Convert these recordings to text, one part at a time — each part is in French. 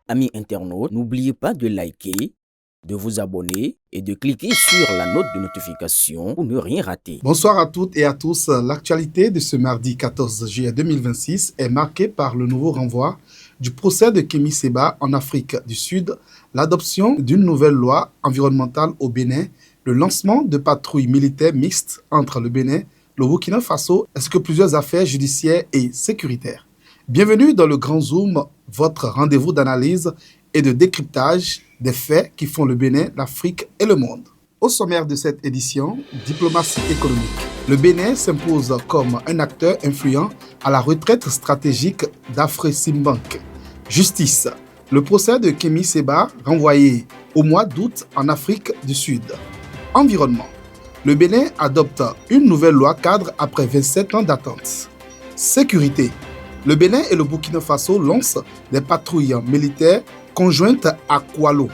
Amis internautes, n'oubliez pas de liker, de vous abonner et de cliquer sur la note de notification pour ne rien rater. Bonsoir à toutes et à tous. L'actualité de ce mardi 14 juillet 2026 est marquée par le nouveau renvoi du procès de Kémy Séba en Afrique du Sud, l'adoption d'une nouvelle loi environnementale au Bénin, le lancement de patrouilles militaires mixtes entre le Bénin, le Burkina Faso ainsi que plusieurs affaires judiciaires et sécuritaires. Bienvenue dans le Grand Zoom, votre rendez-vous d'analyse et de décryptage des faits qui font le Bénin, l'Afrique et le monde. Au sommaire de cette édition, diplomatie économique. Le Bénin s'impose comme un acteur influent à la retraite stratégique d'Afreximbank. Justice. Le procès de Kémy Séba renvoyé au mois d'août en Afrique du Sud. Environnement. Le Bénin adopte une nouvelle loi cadre après 27 ans d'attente. Sécurité. Le Bénin et le Burkina Faso lancent des patrouilles militaires conjointes à Koualo.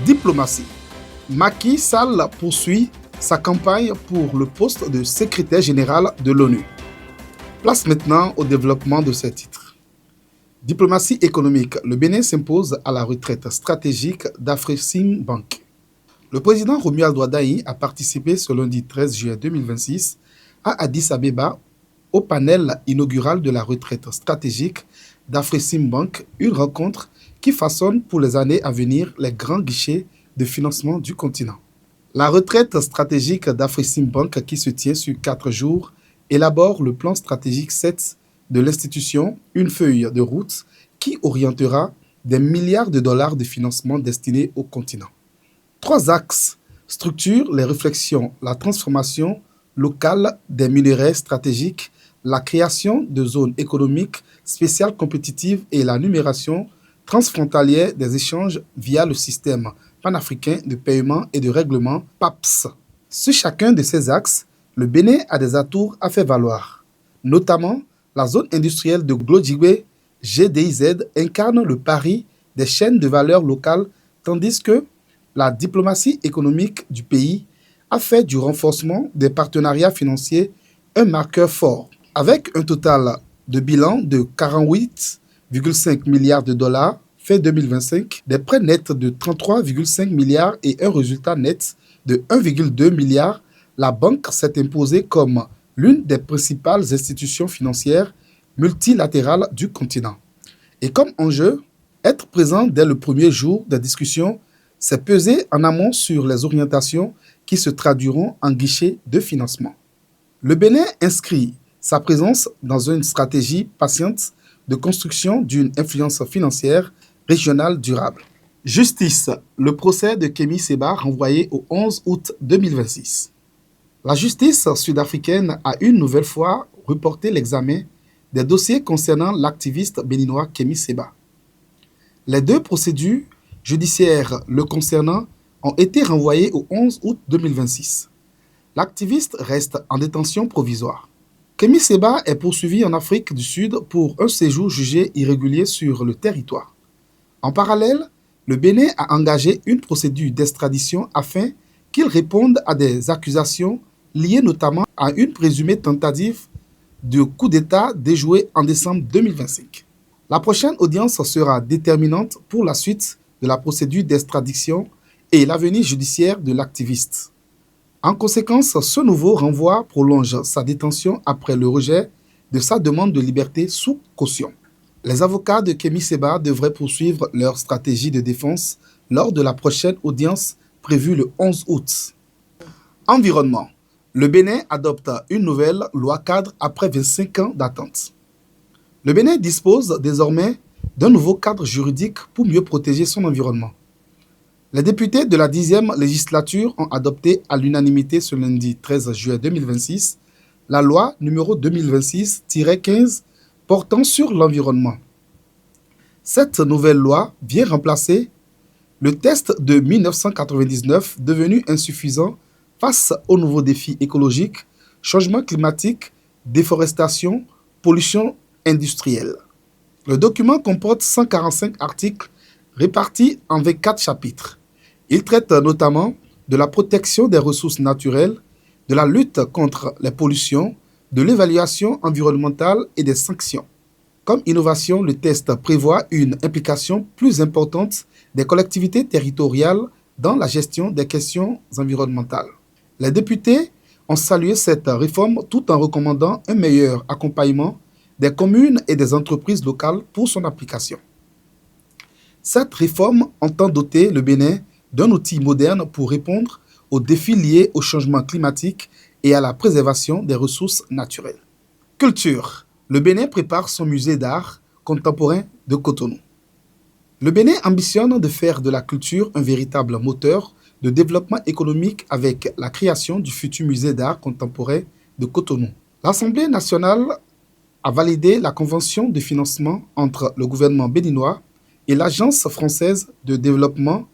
Diplomatie. Macky Sall poursuit sa campagne pour le poste de secrétaire général de l'ONU. Place maintenant au développement de ces titres. Diplomatie économique. Le Bénin s'impose à la retraite stratégique d'Afreximbank. Le président Romuald Ouaddaï a participé ce lundi 13 juillet 2026 à Addis Abeba au panel inaugural de la retraite stratégique d'Afreximbank, une rencontre qui façonne pour les années à venir les grands guichets de financement du continent. La retraite stratégique d'Afreximbank, qui se tient sur 4 jours, élabore le plan stratégique 7 de l'institution, une feuille de route qui orientera des milliards de dollars de financement destinés au continent. 3 axes structurent les réflexions: la transformation locale des minerais stratégiques, la création de zones économiques spéciales compétitives et la numération transfrontalière des échanges via le système panafricain de paiement et de règlement PAPS. Sur chacun de ces axes, le Bénin a des atouts à faire valoir. Notamment, la zone industrielle de Glodjibé, GDIZ, incarne le pari des chaînes de valeur locales, tandis que la diplomatie économique du pays a fait du renforcement des partenariats financiers un marqueur fort. Avec un total de bilan de 48,5 milliards de dollars fin 2025, des prêts nets de 33,5 milliards et un résultat net de 1,2 milliard, la banque s'est imposée comme l'une des principales institutions financières multilatérales du continent. Et comme enjeu, être présent dès le premier jour des discussions, c'est peser en amont sur les orientations qui se traduiront en guichet de financement. Le Bénin inscrit sa présence dans une stratégie patiente de construction d'une influence financière régionale durable. Justice. Le procès de Kémy Séba renvoyé au 11 août 2026. La justice sud-africaine a une nouvelle fois reporté l'examen des dossiers concernant l'activiste béninois Kémy Séba. Les 2 procédures judiciaires le concernant ont été renvoyées au 11 août 2026. L'activiste reste en détention provisoire. Kémy Séba est poursuivi en Afrique du Sud pour un séjour jugé irrégulier sur le territoire. En parallèle, le Bénin a engagé une procédure d'extradition afin qu'il réponde à des accusations liées notamment à une présumée tentative de coup d'État déjouée en décembre 2025. La prochaine audience sera déterminante pour la suite de la procédure d'extradition et l'avenir judiciaire de l'activiste. En conséquence, ce nouveau renvoi prolonge sa détention après le rejet de sa demande de liberté sous caution. Les avocats de Kémy Séba devraient poursuivre leur stratégie de défense lors de la prochaine audience prévue le 11 août. Environnement. Le Bénin adopte une nouvelle loi cadre après 25 ans d'attente. Le Bénin dispose désormais d'un nouveau cadre juridique pour mieux protéger son environnement. Les députés de la 10e législature ont adopté à l'unanimité ce lundi 13 juillet 2026 la loi numéro 2026-15 portant sur l'environnement. Cette nouvelle loi vient remplacer le texte de 1999 devenu insuffisant face aux nouveaux défis écologiques, changement climatique, déforestation, pollution industrielle. Le document comporte 145 articles répartis en 24 chapitres. Il traite notamment de la protection des ressources naturelles, de la lutte contre les pollutions, de l'évaluation environnementale et des sanctions. Comme innovation, le test prévoit une implication plus importante des collectivités territoriales dans la gestion des questions environnementales. Les députés ont salué cette réforme tout en recommandant un meilleur accompagnement des communes et des entreprises locales pour son application. Cette réforme entend doter le Bénin d'un outil moderne pour répondre aux défis liés au changement climatique et à la préservation des ressources naturelles. Culture. Le Bénin prépare son musée d'art contemporain de Cotonou. Le Bénin ambitionne de faire de la culture un véritable moteur de développement économique avec la création du futur musée d'art contemporain de Cotonou. L'Assemblée nationale a validé la convention de financement entre le gouvernement béninois et l'Agence française de développement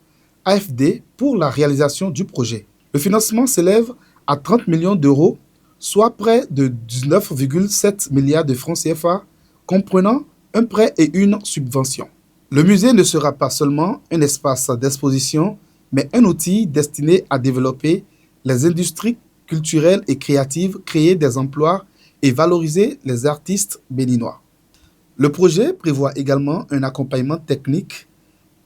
AFD pour la réalisation du projet. Le financement s'élève à 30 millions d'euros, soit près de 19,7 milliards de francs CFA, comprenant un prêt et une subvention. Le musée ne sera pas seulement un espace d'exposition, mais un outil destiné à développer les industries culturelles et créatives, créer des emplois et valoriser les artistes béninois. Le projet prévoit également un accompagnement technique,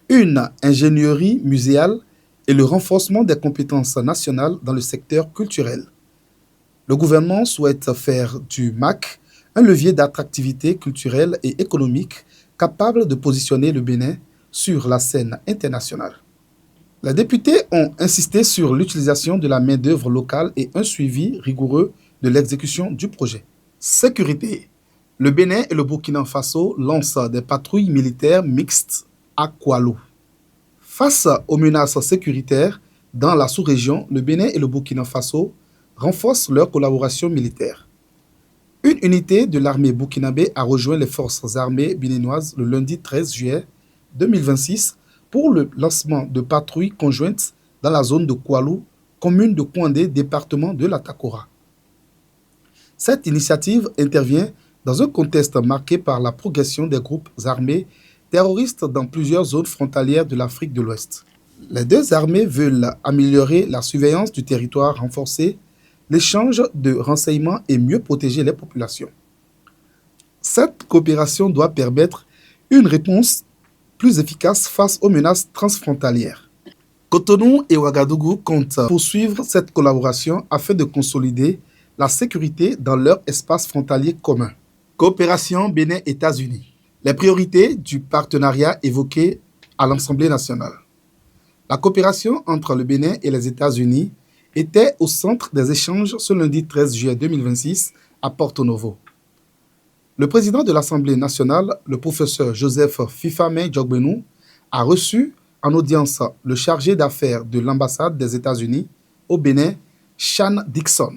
une ingénierie muséale et le renforcement des compétences nationales dans le secteur culturel. Le gouvernement souhaite faire du MAC un levier d'attractivité culturelle et économique capable de positionner le Bénin sur la scène internationale. Les députés ont insisté sur l'utilisation de la main-d'œuvre locale et un suivi rigoureux de l'exécution du projet. Sécurité. Le Bénin et le Burkina Faso lancent des patrouilles militaires mixtes à Koualou. Face aux menaces sécuritaires dans la sous-région, le Bénin et le Burkina Faso renforcent leur collaboration militaire. Une unité de l'armée burkinabé a rejoint les forces armées béninoises le lundi 13 juillet 2026 pour le lancement de patrouilles conjointes dans la zone de Koualou, commune de Kouandé, département de la Takora. Cette initiative intervient dans un contexte marqué par la progression des groupes armés terroristes dans plusieurs zones frontalières de l'Afrique de l'Ouest. Les deux armées veulent améliorer la surveillance du territoire, renforcer l'échange de renseignements et mieux protéger les populations. Cette coopération doit permettre une réponse plus efficace face aux menaces transfrontalières. Cotonou et Ouagadougou comptent poursuivre cette collaboration afin de consolider la sécurité dans leur espace frontalier commun. Coopération Bénin-États-Unis. Les priorités du partenariat évoquées à l'Assemblée nationale. La coopération entre le Bénin et les États-Unis était au centre des échanges ce lundi 13 juillet 2026 à Porto Novo. Le président de l'Assemblée nationale, le professeur Joseph Fifame Djogbenou, a reçu en audience le chargé d'affaires de l'ambassade des États-Unis au Bénin, Sean Dixon.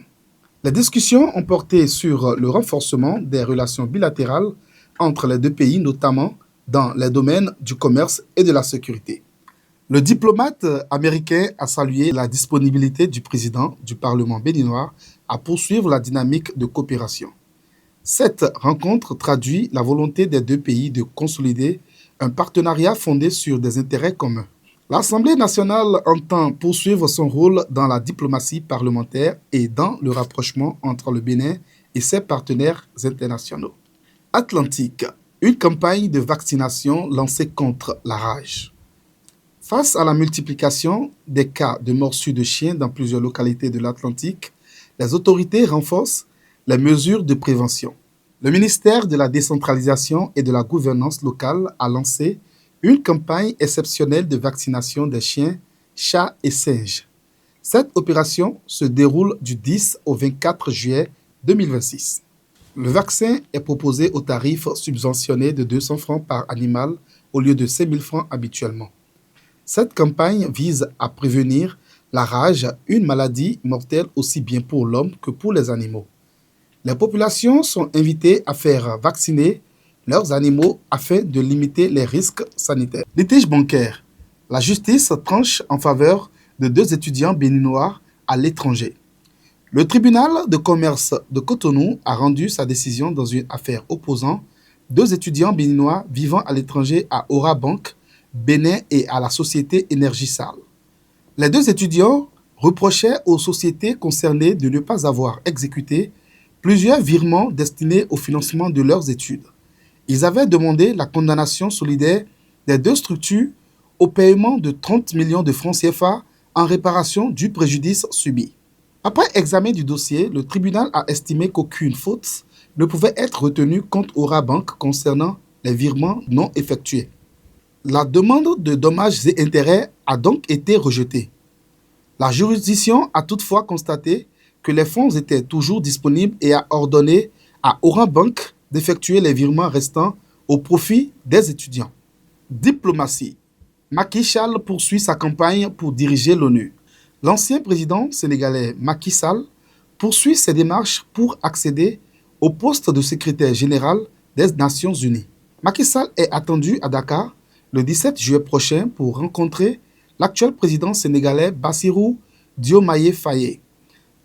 Les discussions ont porté sur le renforcement des relations bilatérales entre les deux pays, notamment dans les domaines du commerce et de la sécurité. Le diplomate américain a salué la disponibilité du président du Parlement béninois à poursuivre la dynamique de coopération. Cette rencontre traduit la volonté des deux pays de consolider un partenariat fondé sur des intérêts communs. L'Assemblée nationale entend poursuivre son rôle dans la diplomatie parlementaire et dans le rapprochement entre le Bénin et ses partenaires internationaux. Atlantique, une campagne de vaccination lancée contre la rage. Face à la multiplication des cas de morsures de chiens dans plusieurs localités de l'Atlantique, les autorités renforcent les mesures de prévention. Le ministère de la décentralisation et de la gouvernance locale a lancé une campagne exceptionnelle de vaccination des chiens, chats et singes. Cette opération se déroule du 10 au 24 juillet 2026. Le vaccin est proposé au tarif subventionné de 200 francs par animal au lieu de 5 000 francs habituellement. Cette campagne vise à prévenir la rage, une maladie mortelle aussi bien pour l'homme que pour les animaux. Les populations sont invitées à faire vacciner leurs animaux afin de limiter les risques sanitaires. Litige bancaire. La justice tranche en faveur de deux étudiants béninois à l'étranger. Le tribunal de commerce de Cotonou a rendu sa décision dans une affaire opposant deux étudiants béninois vivant à l'étranger à Aura Bank, Bénin et à la société Énergisal. Les deux étudiants reprochaient aux sociétés concernées de ne pas avoir exécuté plusieurs virements destinés au financement de leurs études. Ils avaient demandé la condamnation solidaire des deux structures au paiement de 30 millions de francs CFA en réparation du préjudice subi. Après examen du dossier, le tribunal a estimé qu'aucune faute ne pouvait être retenue contre Aura Bank concernant les virements non effectués. La demande de dommages et intérêts a donc été rejetée. La juridiction a toutefois constaté que les fonds étaient toujours disponibles et a ordonné à Aura Bank d'effectuer les virements restants au profit des étudiants. Diplomatie. Macky Sall poursuit sa campagne pour diriger l'ONU. L'ancien président sénégalais Macky Sall poursuit ses démarches pour accéder au poste de secrétaire général des Nations Unies. Macky Sall est attendu à Dakar le 17 juillet prochain pour rencontrer l'actuel président sénégalais Bassirou Diomaye Faye.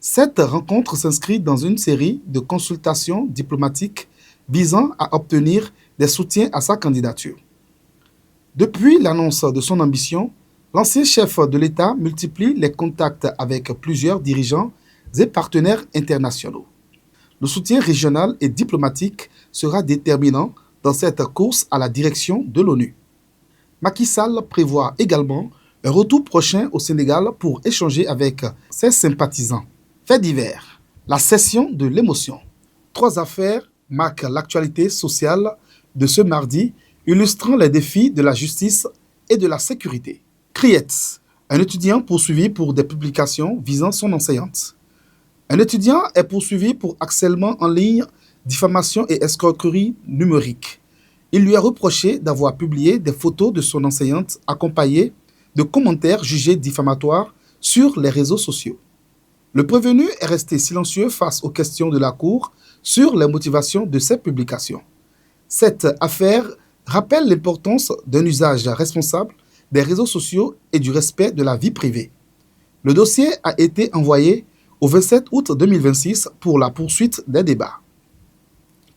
Cette rencontre s'inscrit dans une série de consultations diplomatiques visant à obtenir des soutiens à sa candidature. Depuis l'annonce de son ambition, l'ancien chef de l'État multiplie les contacts avec plusieurs dirigeants et partenaires internationaux. Le soutien régional et diplomatique sera déterminant dans cette course à la direction de l'ONU. Macky Sall prévoit également un retour prochain au Sénégal pour échanger avec ses sympathisants. Faits divers. La session de l'émotion. 3 affaires marquent l'actualité sociale de ce mardi, illustrant les défis de la justice et de la sécurité. Criette, un étudiant poursuivi pour des publications visant son enseignante. Un étudiant est poursuivi pour harcèlement en ligne, diffamation et escroquerie numérique. Il lui est reproché d'avoir publié des photos de son enseignante accompagnées de commentaires jugés diffamatoires sur les réseaux sociaux. Le prévenu est resté silencieux face aux questions de la Cour sur les motivations de ces publications. Cette affaire rappelle l'importance d'un usage responsable des réseaux sociaux et du respect de la vie privée. Le dossier a été envoyé au 27 août 2026 pour la poursuite des débats.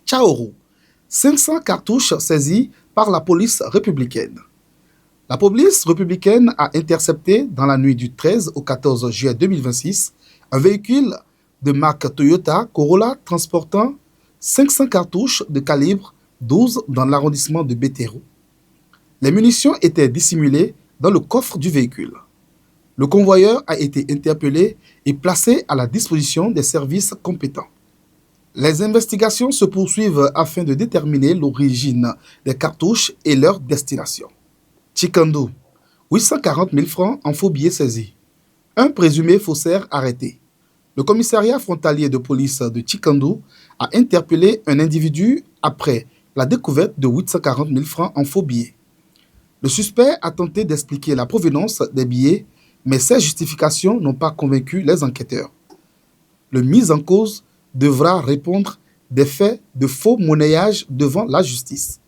Tchaourou, 500 cartouches saisies par la police républicaine. La police républicaine a intercepté dans la nuit du 13 au 14 juillet 2026 un véhicule de marque Toyota Corolla transportant 500 cartouches de calibre 12 dans l'arrondissement de Bétérou. Les munitions étaient dissimulées dans le coffre du véhicule. Le convoyeur a été interpellé et placé à la disposition des services compétents. Les investigations se poursuivent afin de déterminer l'origine des cartouches et leur destination. Tchikandou, 840 000 francs en faux billets saisis. Un présumé faussaire arrêté. Le commissariat frontalier de police de Tchikandou a interpellé un individu après la découverte de 840 000 francs en faux billets. Le suspect a tenté d'expliquer la provenance des billets, mais ces justifications n'ont pas convaincu les enquêteurs. Le mis en cause devra répondre des faits de faux monnayage devant la justice.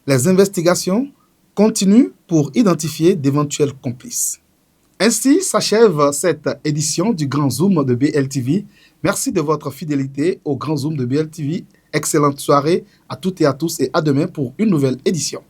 Les investigations continuent pour identifier d'éventuels complices. Ainsi s'achève cette édition du Grand Zoom de BLTV. Merci de votre fidélité au Grand Zoom de BLTV. Excellente soirée à toutes et à tous et à demain pour une nouvelle édition.